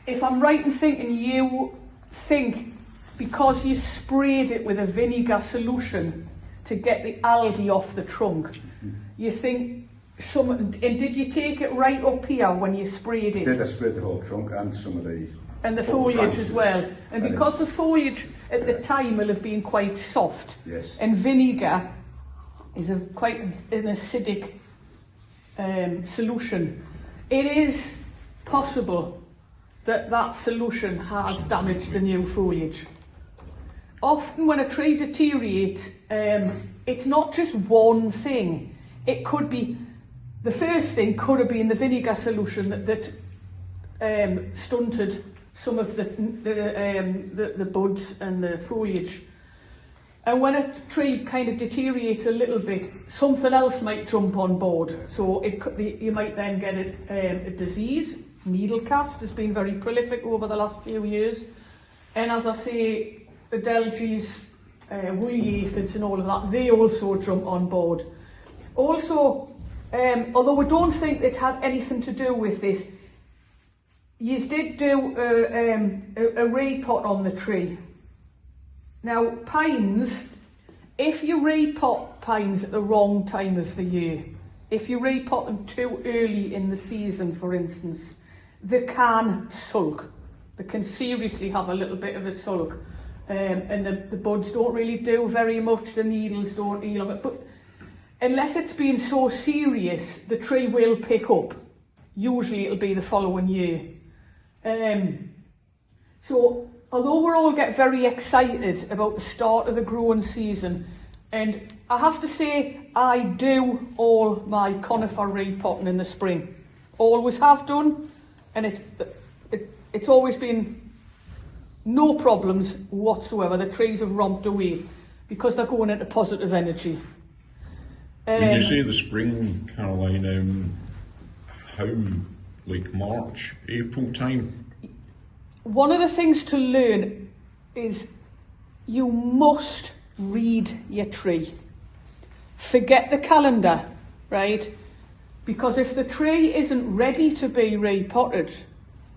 if I'm right in thinking, you think because you sprayed it with a vinegar solution to get the algae off the trunk, you think and did you take it right up here when you sprayed it? Did I sprayed the whole trunk and some of the... And the foliage as well. And because the foliage at the time will have been quite soft, yes, and vinegar is quite an acidic solution, it is possible that that solution has damaged the new foliage. Often when a tree deteriorates, it's not just one thing. It could be, the first thing could have been the vinegar solution that stunted some of the buds and the foliage. And when a tree kind of deteriorates a little bit, something else might jump on board. So you might then get a disease. Needle cast has been very prolific over the last few years. And as I say, adelgies, woolly aphids and all of that, they also jump on board. Also, although we don't think it had anything to do with this, you did do a repot on the tree. Now, pines, if you repot pines at the wrong time of the year, if you repot them too early in the season, for instance, they can sulk. They can seriously have a little bit of a sulk. And the buds don't really do very much, the needles don't heal of it. But unless it's been so serious, the tree will pick up. Usually it'll be the following year. So although we all get very excited about the start of the growing season, and I have to say I do all my conifer repotting in the spring. Always have done, and it's always been no problems whatsoever. The trees have romped away because they're going into positive energy. When you say the spring, Caroline, how, like March, April time? One of the things to learn is you must read your tree. Forget the calendar, right? Because if the tree isn't ready to be repotted,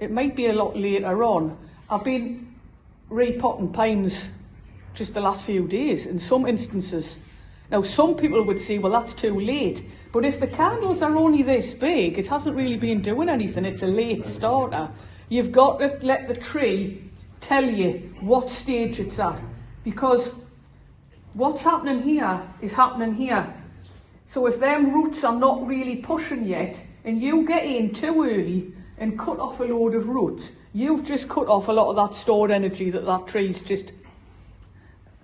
it might be a lot later on. I've been repotting pines just the last few days in some instances. Now, some people would say, well, that's too late. But if the candles are only this big, it hasn't really been doing anything. It's a late starter. You've got to let the tree tell you what stage it's at. Because what's happening here is happening here. So if them roots are not really pushing yet, and you get in too early and cut off a load of roots, you've just cut off a lot of that stored energy that tree's just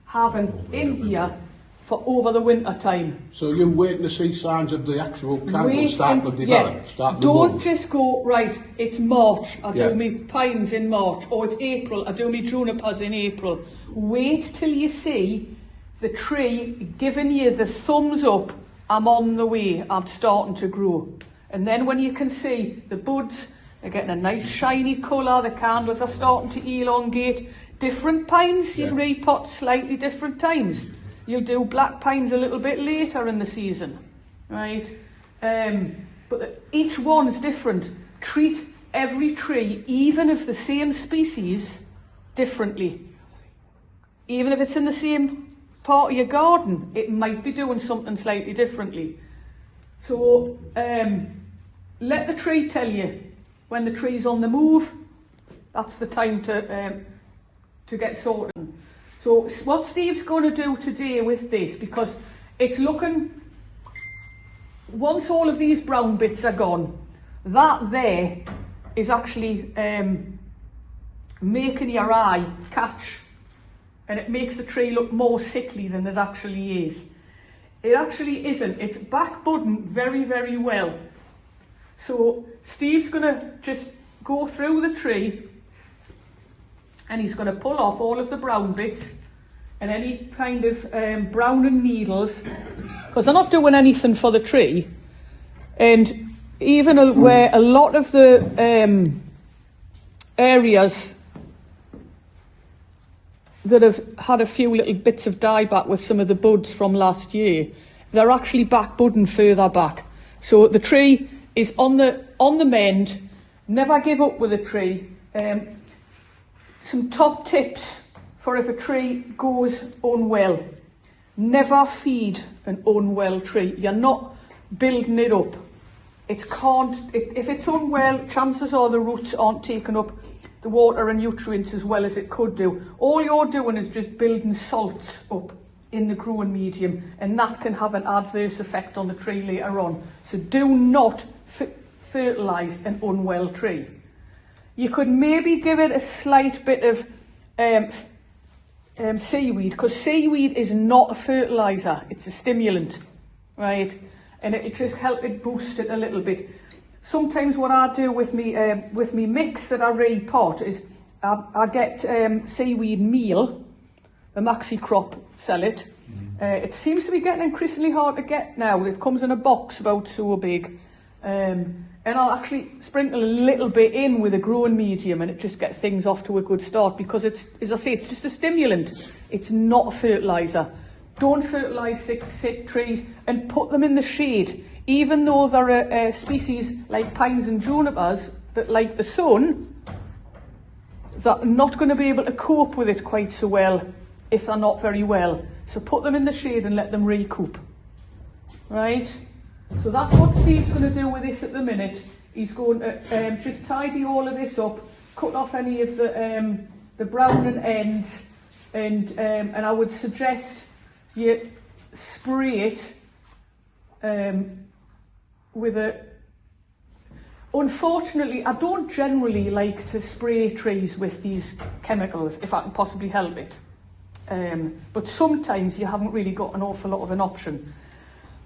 having in here for over the winter time. So you're waiting to see signs of the actual candles start to develop? Yeah. Don't just go, right, it's March, I do me pines in March, or it's April, I do me junipers in April. Wait till you see the tree giving you the thumbs up, I'm on the way, I'm starting to grow. And then when you can see the buds are getting a nice shiny colour, the candles are starting to elongate. Different pines, you repot slightly different times. You'll do black pines a little bit later in the season, right? But each one's different. Treat every tree, even if the same species, differently. Even if it's in the same part of your garden, it might be doing something slightly differently. So let the tree tell you when the tree's on the move. That's the time to get sorted. So what Steve's going to do today with this, because it's looking, once all of these brown bits are gone, that there is actually making your eye catch, and it makes the tree look more sickly than it actually is. It actually isn't. It's back budding very, very well. So Steve's going to just go through the tree, and he's going to pull off all of the brown bits and any kind of browning needles, because they're not doing anything for the tree. And even where a lot of the areas that have had a few little bits of dieback with some of the buds from last year, they're actually back budding further back. So the tree is on the mend. Never give up with a tree. Some top tips for if a tree goes unwell. Never feed an unwell tree. You're not building it up. If it's unwell, chances are the roots aren't taking up the water and nutrients as well as it could do. All you're doing is just building salts up in the growing medium, and that can have an adverse effect on the tree later on. So do not fertilise an unwell tree. You could maybe give it a slight bit of seaweed, because seaweed is not a fertiliser, it's a stimulant, right? And it just help it boost it a little bit. Sometimes what I do with me mix that I repot is I get seaweed meal, the maxi crop, sell it. It seems to be getting increasingly hard to get now. It comes in a box about so big. And I'll actually sprinkle a little bit in with a growing medium, and it just gets things off to a good start, because it's, as I say, it's just a stimulant. It's not a fertiliser. Don't fertilise sick trees and put them in the shade. Even though there are species like pines and junipers that like the sun, that are not going to be able to cope with it quite so well if they're not very well. So put them in the shade and let them recoup. Right? So that's what Steve's going to do with this at the minute. He's going to just tidy all of this up, cut off any of the browning ends, and I would suggest you spray it with a... Unfortunately, I don't generally like to spray trees with these chemicals if I can possibly help it. But sometimes you haven't really got an awful lot of an option.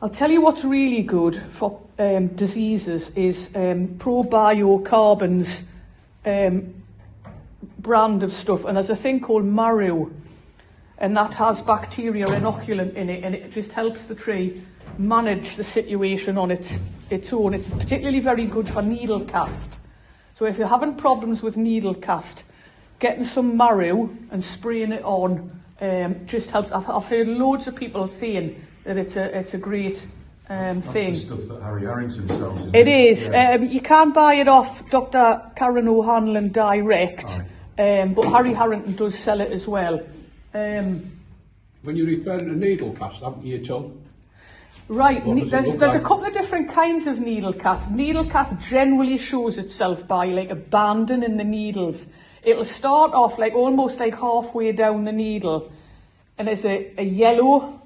I'll tell you what's really good for diseases is Probiocarbon's brand of stuff, and there's a thing called marrow, and that has bacteria inoculant in it, and it just helps the tree manage the situation on its own. It's particularly very good for needle cast. So if you're having problems with needle cast, getting some marrow and spraying it on just helps. I've heard loads of people saying that it's a great thing. That's the stuff that Harry Harrington sells. It is. Yeah. You can buy it off Dr. Karen O'Hanlon direct, but Harry Harrington does sell it as well. When you're referring to needle cast, haven't you told? Right, there's a couple of different kinds of needle cast. Needle cast generally shows itself by like abandoning the needles. It'll start off like almost like halfway down the needle, and there's a yellow,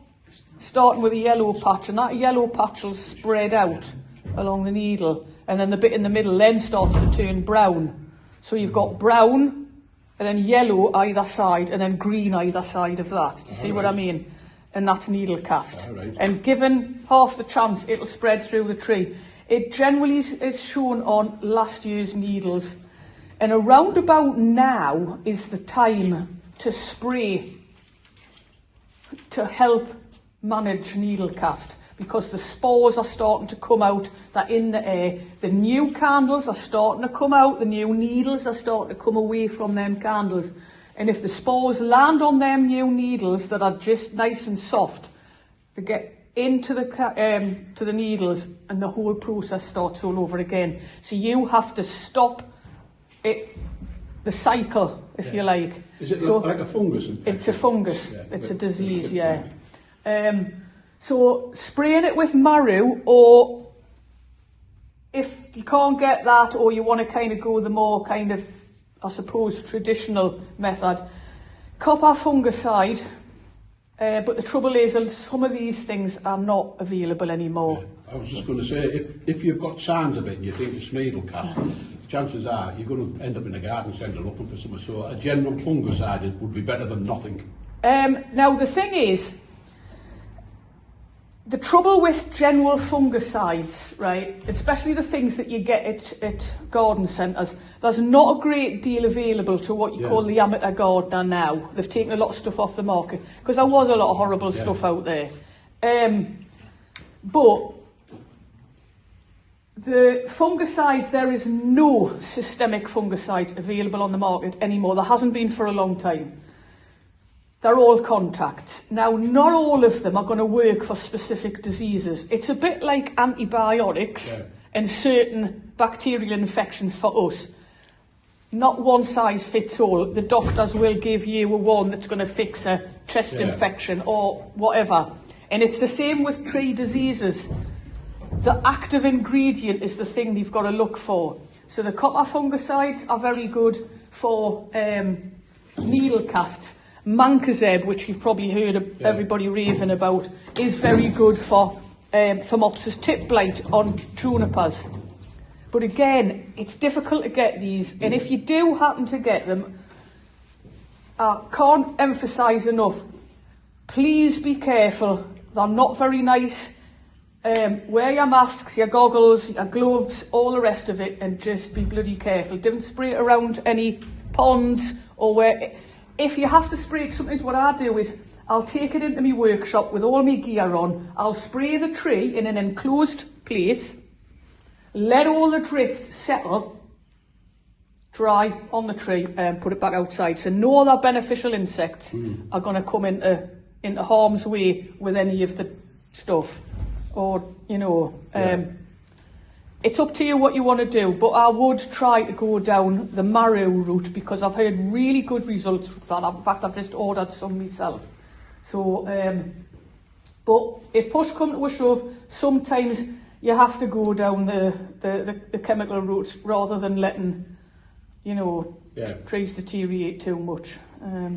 starting with a yellow patch, and that yellow patch will spread out along the needle, and then the bit in the middle then starts to turn brown. So you've got brown, and then yellow either side, and then green either side of that. Do you see what I mean? And that's needle cast. And given half the chance, it'll spread through the tree. It generally is shown on last year's needles. And around about now is the time to spray to help manage needle cast, because the spores are starting to come out, they're in the air. The new candles are starting to come out, the new needles are starting to come away from them candles. And if the spores land on them new needles that are just nice and soft, they get into to the needles, and the whole process starts all over again. So you have to stop it, the cycle, if you like. Is it like a fungus infection? It's a fungus. Yeah, it's a disease, yeah. So spraying it with marrow, or if you can't get that, or you want to kind of go the more kind of, I suppose, traditional method, copper fungicide. But the trouble is, some of these things are not available anymore. Yeah. I was just going to say, if you've got signs of it and you think it's needle cast, chances are you're going to end up in a garden centre looking for something. So a general fungicide would be better than nothing. Now the thing is, the trouble with general fungicides, right, especially the things that you get at garden centres, there's not a great deal available to what you call the amateur gardener now. They've taken a lot of stuff off the market, because there was a lot of horrible stuff out there. But the fungicides, there is no systemic fungicides available on the market anymore. There hasn't been for a long time. They're all contacts. Now, not all of them are going to work for specific diseases. It's a bit like antibiotics and certain bacterial infections for us. not one size fits all. The doctors will give you a one that's going to fix a chest infection or whatever. And it's the same with tree diseases. The active ingredient is the thing you've got to look for. So the copper fungicides are very good for needle casts. Mancozeb, which you've probably heard of everybody raving about, is very good for Phomopsis tip blight on junipers. But again, it's difficult to get these, and if you do happen to get them, I can't emphasise enough, please be careful. They're not very nice. Wear your masks, your goggles, your gloves, all the rest of it, and just be bloody careful. Don't spray it around any ponds or where. If you have to spray it, sometimes what I do is I'll take it into my workshop with all my gear on. I'll spray the tree in an enclosed place, let all the drift settle, dry on the tree, and put it back outside. So no other beneficial insects are going to come into harm's way with any of the stuff. Or, you know, it's up to you what you want to do, but I would try to go down the marrow route because I've heard really good results with that. In fact, I've just ordered some myself. So, but if push comes to a shove, sometimes you have to go down the chemical route rather than letting, you know, trees deteriorate too much. I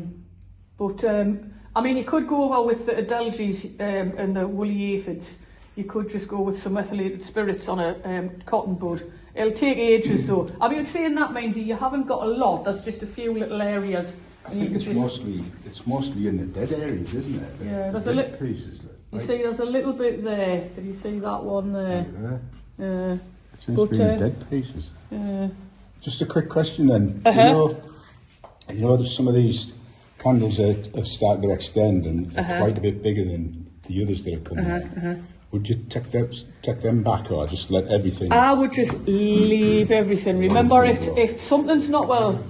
mean, you could go over with the adelgis and the woolly aphids. You could just go with some methylated spirits on a cotton bud. It'll take ages though. I mean, saying that, mind you haven't got a lot. There's just a few little areas. I think it's mostly in the dead areas, isn't it? Yeah, there's a little pieces. You see, there's a little bit there. Can you see that one there? It seems to be in the dead pieces. Just a quick question then. You know, there's some of these candles that have started to extend and are quite a bit bigger than the others that are coming in. Would you take them back or just let everything? I would just leave everything. Remember, if something's not well,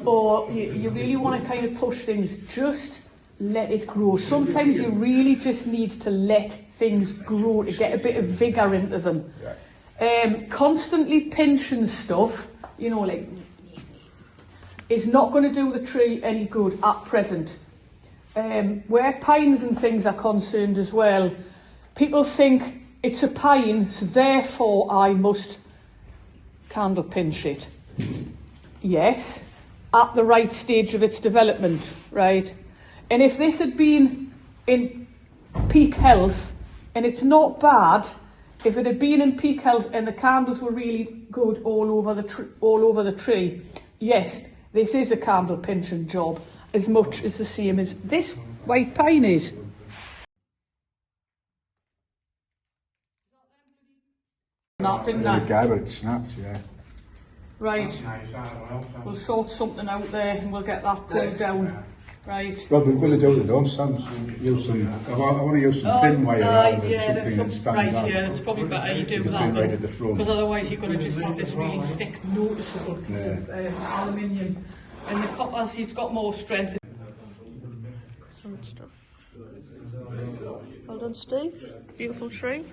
or you really want to kind of push things, just let it grow. Sometimes you really just need to let things grow to get a bit of vigour into them. Constantly pinching stuff, you know, like, is not going to do the tree any good at present. Where pines and things are concerned as well, people think it's a pine, so therefore I must candle pinch it. Yes, at the right stage of its development, right? And if this had been in peak health, and it's not bad, if it had been in peak health and the candles were really good all over the tree, yes, this is a candle pinching job, as much as the same as this white pine is. That didn't I? But it snapped, yeah. Right, we'll sort something out there and we'll get that pulled down. Right. Well, we're going to do it, don't Sam? I want to use some thin wire rather than something that stands out. Yeah, it's probably better you do that right at the front. because otherwise you're going to just have this really thick, noticeable piece of aluminium. And the coppers, he's got more strength. Excellent stuff. Well done, Steve. Beautiful tree.